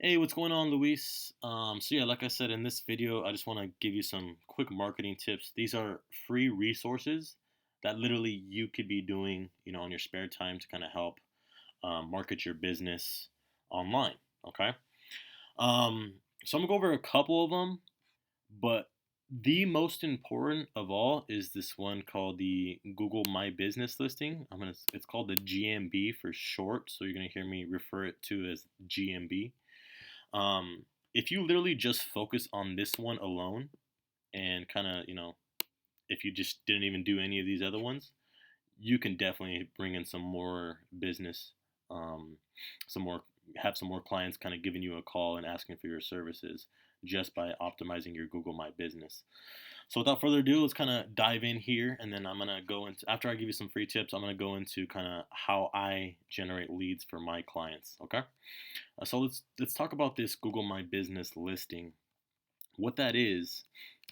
Hey, what's going on, Luis? So yeah, like I said in this video, I just want to give you some quick marketing tips. These are free resources that literally you could be doing, on your spare time to kind of help market your business online. Okay. So I'm gonna go over a couple of them, but the most important of all is this one called the Google My Business listing. It's called the GMB for short, so you're gonna hear me refer it to as GMB. If you literally just focus on this one alone and kind of, if you just didn't even do any of these other ones, you can definitely bring in some more business, um, some more, have some more clients kind of giving you a call and asking for your services just by optimizing your Google My Business. So without further ado, let's kind of dive in here, and then I'm gonna go into after I give you some free tips. I'm gonna go into kind of how I generate leads for my clients. Okay. So let's talk about this Google My Business listing. What that is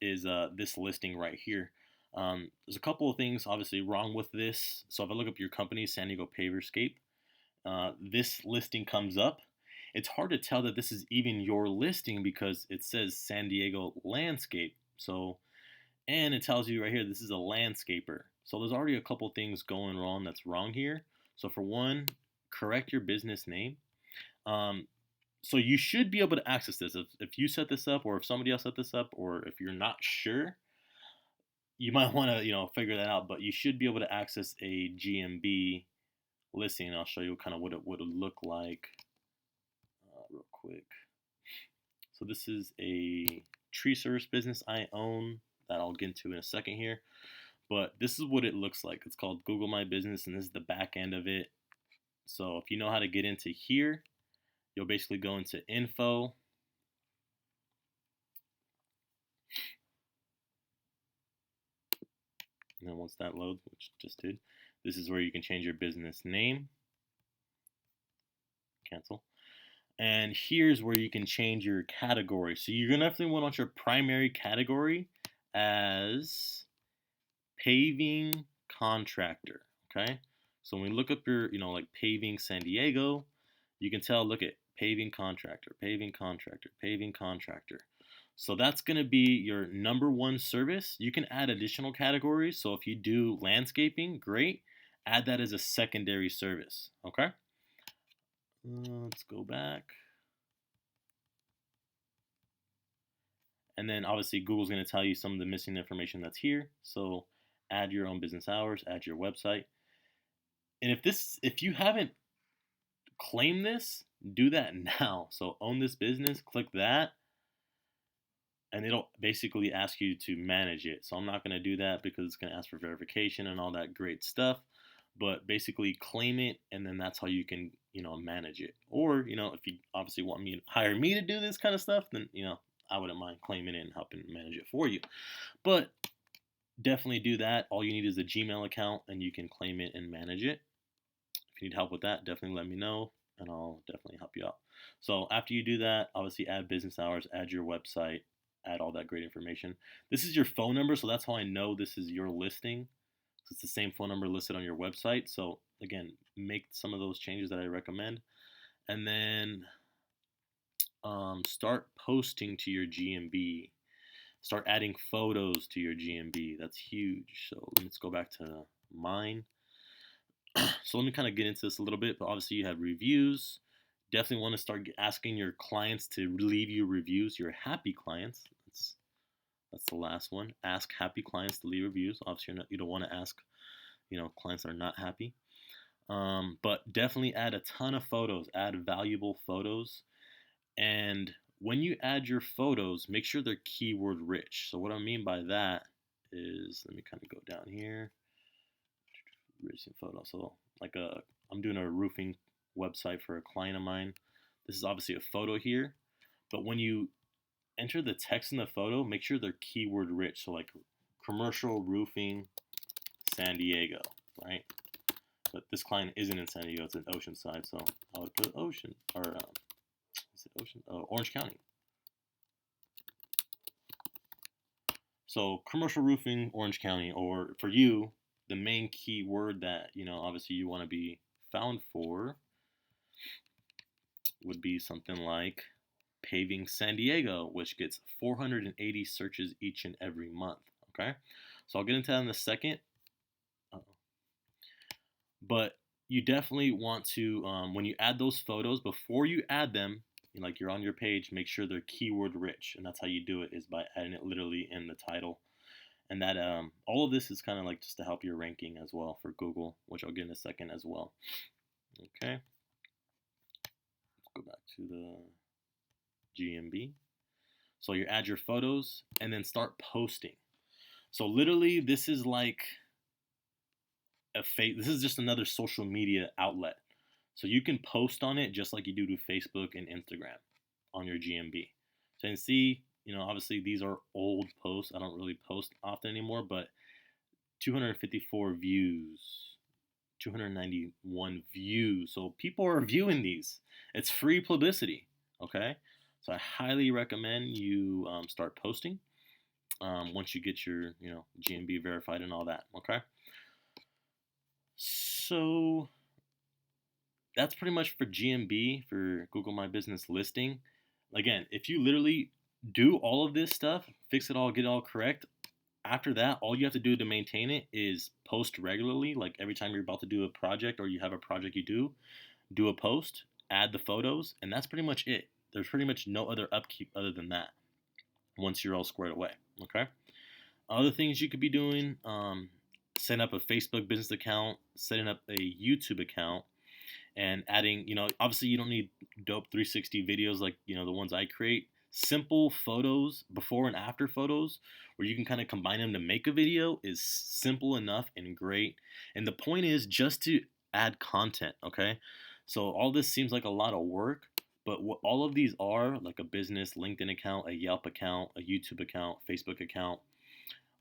this listing right here. There's a couple of things obviously wrong with this. So if I look up your company, San Diego Paverscape, this listing comes up. It's hard to tell that this is even your listing because it says San Diego Landscape. So, and it tells you right here this is a landscaper. So there's already a couple things going wrong that's wrong here. So for one, correct your business name. Um, so you should be able to access this. If you set this up or if somebody else set this up or if you're not sure, you might want to, figure that out. But you should be able to access a GMB listing. I'll show you kind of what it would look like real quick. So this is a tree service business I own that I'll get into in a second here. But this is what it looks like. It's called Google My Business, and this is the back end of it. So if you know how to get into here, you'll basically go into info. And then once that loads, which it just did, this is where you can change your business name. Cancel. And here's where you can change your category. So you're going to definitely want your primary category as paving contractor. Okay. So when we look up your, like paving San Diego, you can tell, look at paving contractor, paving contractor, paving contractor. So that's going to be your number one service. You can add additional categories. So if you do landscaping, great. Add that as a secondary service. Okay. Let's go back. And then obviously Google's going to tell you some of the missing information that's here. So add your own business hours, add your website. And if you haven't claimed this, do that now. So own this business, click that, and it'll basically ask you to manage it. So I'm not going to do that because it's going to ask for verification and all that great stuff. But basically claim it, and then that's how you can, manage it. Or, if you obviously want me to hire me to do this kind of stuff, then, I wouldn't mind claiming it and helping manage it for you. But definitely do that. All you need is a Gmail account, and you can claim it and manage it. If you need help with that, definitely let me know, and I'll definitely help you out. So after you do that, obviously add business hours, add your website, add all that great information. This is your phone number, so that's how I know this is your listing. It's the same phone number listed on your website. So again, make some of those changes that I recommend, and then start posting to your GMB. Start adding photos to your GMB. That's huge. So let's go back to mine. So let me kind of get into this a little bit. But obviously, you have reviews. Definitely want to start asking your clients to leave you reviews. Your happy clients. That's the last one. Ask happy clients to leave reviews. Obviously, you don't want to ask, clients that are not happy. But definitely add a ton of photos. Add valuable photos. And when you add your photos, make sure they're keyword rich. So what I mean by that is, let me kind of go down here. Rich in photos. So I'm doing a roofing website for a client of mine. This is obviously a photo here, but when you enter the text in the photo, make sure they're keyword rich. So like commercial roofing San Diego, right? But this client isn't in San Diego; it's in Oceanside. So I would put Ocean or is it Ocean? Orange County. So commercial roofing, Orange County, or for you, the main keyword that obviously you want to be found for would be something like Paving San Diego, which gets 480 searches each and every month. Okay, so I'll get into that in a second. But you definitely want to, when you add those photos, before you add them, like you're on your page, make sure they're keyword rich, and that's how you do it, is by adding it literally in the title. And that all of this is kind of like just to help your ranking as well for Google, which I'll get in a second as well. Okay, let's go back to the GMB. So you add your photos and then start posting. So literally, this is like this is just another social media outlet. So you can post on it just like you do to Facebook and Instagram on your GMB. So you can see, obviously these are old posts. I don't really post often anymore, but 254 views, 291 views. So people are viewing these. It's free publicity, okay? So I highly recommend you start posting once you get your, GMB verified and all that, okay? So that's pretty much for GMB, for Google My Business listing. Again, if you literally do all of this stuff, fix it all, get it all correct, after that, all you have to do to maintain it is post regularly. Like every time you're about to do a project or you have a project you do a post, add the photos, and that's pretty much it. There's pretty much no other upkeep other than that once you're all squared away, okay? Other things you could be doing, setting up a Facebook business account, setting up a YouTube account, and adding, obviously you don't need dope 360 videos like, the ones I create. Simple photos, before and after photos, where you can kind of combine them to make a video is simple enough and great. And the point is just to add content, okay? So all this seems like a lot of work, but what all of these are, like a business LinkedIn account, a Yelp account, a YouTube account, Facebook account,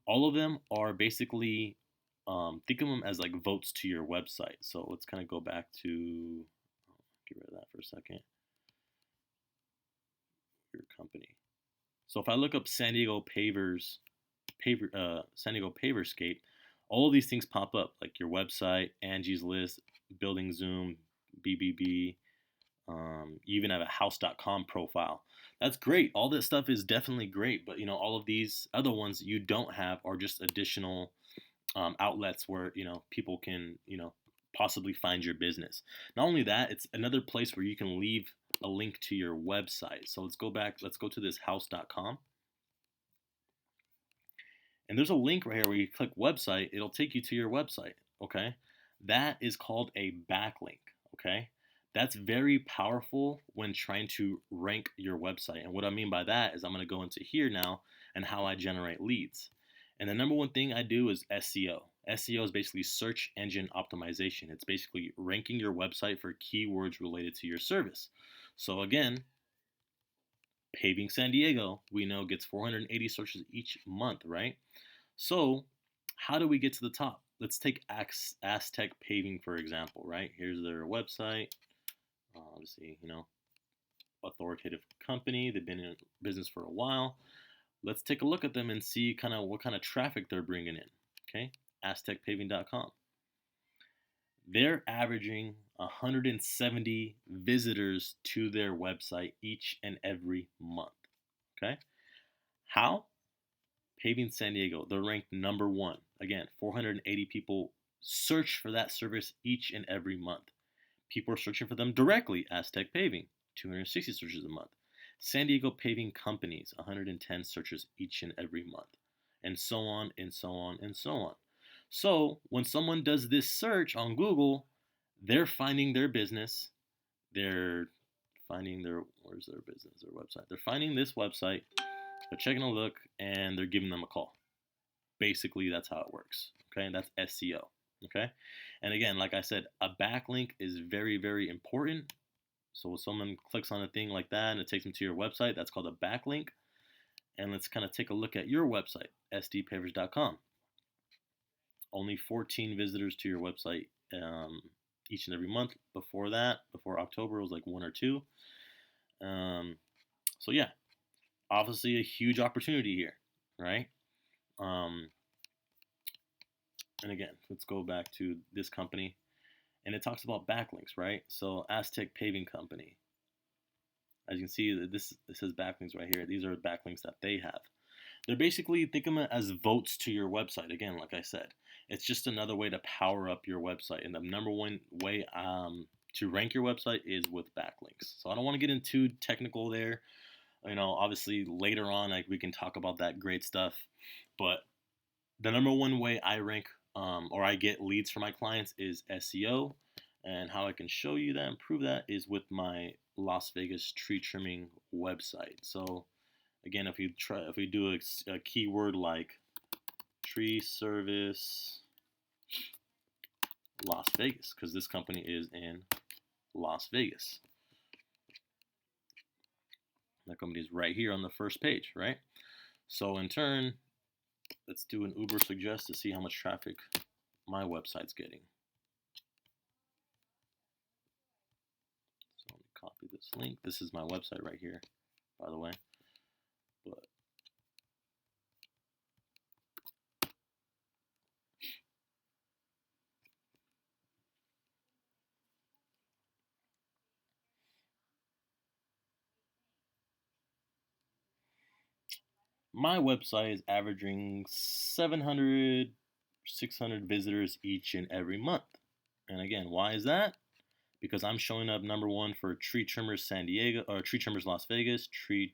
all of them are basically, think of them as like votes to your website. So let's kind of go back to, get rid of that for a second, your company. So if I look up San Diego Paverscape, all of these things pop up, like your website, Angie's List, Building Zoom, BBB. You even have a house.com profile. That's great. All that stuff is definitely great, but all of these other ones you don't have are just additional outlets where people can possibly find your business. Not only that, it's another place where you can leave a link to your website. So let's go to this house.com. And there's a link right here where you click website, it'll take you to your website, okay? That is called a backlink, okay? That's very powerful when trying to rank your website. And what I mean by that is I'm going to go into here now and how I generate leads. And the number one thing I do is SEO. SEO is basically search engine optimization. It's basically ranking your website for keywords related to your service. So again, Paving San Diego, we know gets 480 searches each month, right? So how do we get to the top? Let's take Aztec Paving, for example, right? Here's their website. Obviously, authoritative company. They've been in business for a while. Let's take a look at them and see kind of what kind of traffic they're bringing in. Okay, aztecpaving.com. They're averaging 170 visitors to their website each and every month. Okay, how? Paving San Diego, they're ranked number one. Again, 480 people search for that service each and every month. People are searching for them directly. Aztec Paving, 260 searches a month. San Diego Paving Companies, 110 searches each and every month. And so on, and so on, and so on. So when someone does this search on Google, they're finding their business. They're finding where's their business, their website. They're finding this website. They're checking a look, and they're giving them a call. Basically, that's how it works. Okay, that's SEO. Okay, and again, like I said, a backlink is very, very important. So when someone clicks on a thing like that and it takes them to your website, that's called a backlink. And let's kind of take a look at your website, sdpavers.com. Only 14 visitors to your website each and every month. Before October, it was like 1 or 2. So yeah, obviously a huge opportunity here, right? And again, let's go back to this company. And it talks about backlinks, right? So Aztec Paving Company. As you can see, this says backlinks right here. These are backlinks that they have. They're basically, think of them as votes to your website. Again, like I said, it's just another way to power up your website. And the number one way to rank your website is with backlinks. So I don't want to get into technical there. Obviously later on, like, we can talk about that great stuff. But the number one way I rank or I get leads for my clients is SEO. And how I can show you that and prove that is with my Las Vegas tree trimming website. So again, if we do a keyword like tree service Las Vegas, because this company is in Las Vegas. That company is right here on the first page, right? So in turn, let's do an Uber suggest to see how much traffic my website's getting. So let me copy this link. This is my website right here, by the way. But my website is averaging 700, 600 visitors each and every month. And again, why is that? Because I'm showing up number one for Tree Trimmers San Diego, or Tree Trimmers Las Vegas, Tree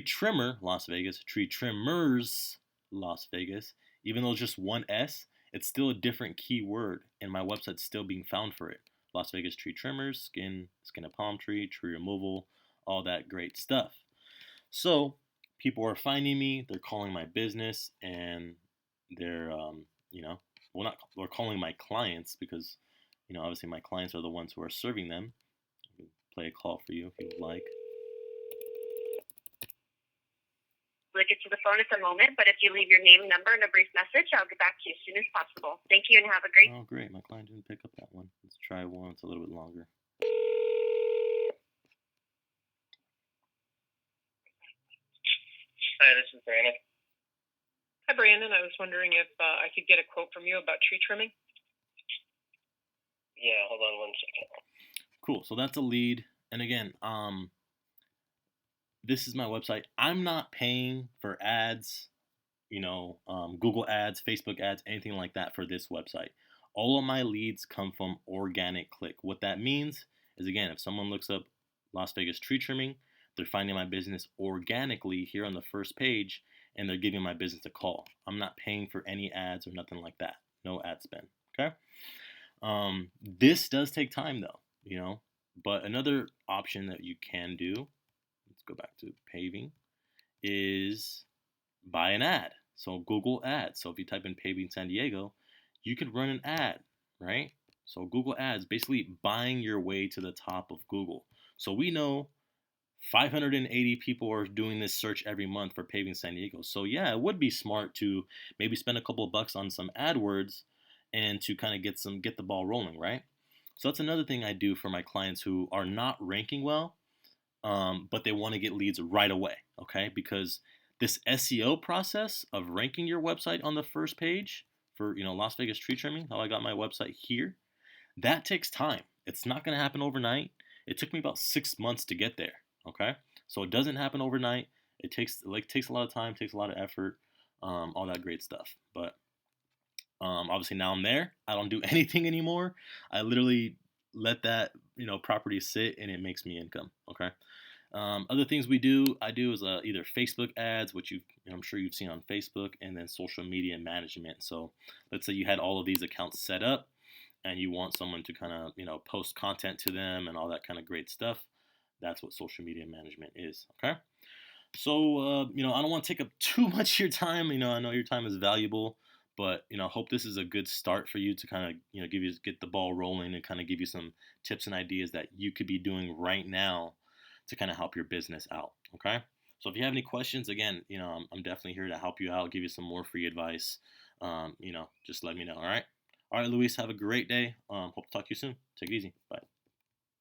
Trimmer Las Vegas, Tree Trimmers Las Vegas. Even though it's just one S, it's still a different keyword, and my website's still being found for it. Las Vegas Tree Trimmers, skin a palm tree, tree removal, all that great stuff. So people are finding me, they're calling my business, and they're they're calling my clients, because obviously my clients are the ones who are serving them. I can play a call for you if you would like. Get to the phone at the moment, but if you leave your name, number, and a brief message, I'll get back to you as soon as possible. Thank you and have a great... Oh, great. My client didn't pick up that one. Let's try one. It's a little bit longer. Hi, this is Brandon. Hi, Brandon. I was wondering if I could get a quote from you about tree trimming. Yeah, hold on 1 second. Cool. So that's a lead. And again, this is my website. I'm not paying for ads, Google ads, Facebook ads, anything like that for this website. All of my leads come from organic click. What that means is, again, if someone looks up Las Vegas tree trimming, they're finding my business organically here on the first page, and they're giving my business a call. I'm not paying for any ads or nothing like that. No ad spend. Okay. This does take time though, but another option that you can do, let's go back to paving, is buy an ad. So Google ads. So if you type in paving San Diego, you could run an ad, right? So Google ads, basically buying your way to the top of Google. So we know 580 people are doing this search every month for paving San Diego. So yeah, it would be smart to maybe spend a couple of bucks on some AdWords and to kind of get the ball rolling, right? So that's another thing I do for my clients who are not ranking well, but they want to get leads right away, okay? Because this SEO process of ranking your website on the first page for Las Vegas tree trimming, how I got my website here, that takes time. It's not going to happen overnight. It took me about 6 months to get there. Okay, so it doesn't happen overnight. It takes a lot of time, takes a lot of effort, all that great stuff. But obviously now I'm there. I don't do anything anymore. I literally let that property sit, and it makes me income. Okay. Other things I do is either Facebook ads, which I'm sure you've seen on Facebook, and then social media management. So let's say you had all of these accounts set up, and you want someone to kind of post content to them and all that kind of great stuff. That's what social media management is. Okay. So I don't want to take up too much of your time. I know your time is valuable, but hope this is a good start for you to kind of get the ball rolling and kind of give you some tips and ideas that you could be doing right now to kind of help your business out. Okay. So if you have any questions, again, I'm definitely here to help you out, give you some more free advice. Just let me know. All right. All right, Luis, have a great day. Hope to talk to you soon. Take it easy. Bye.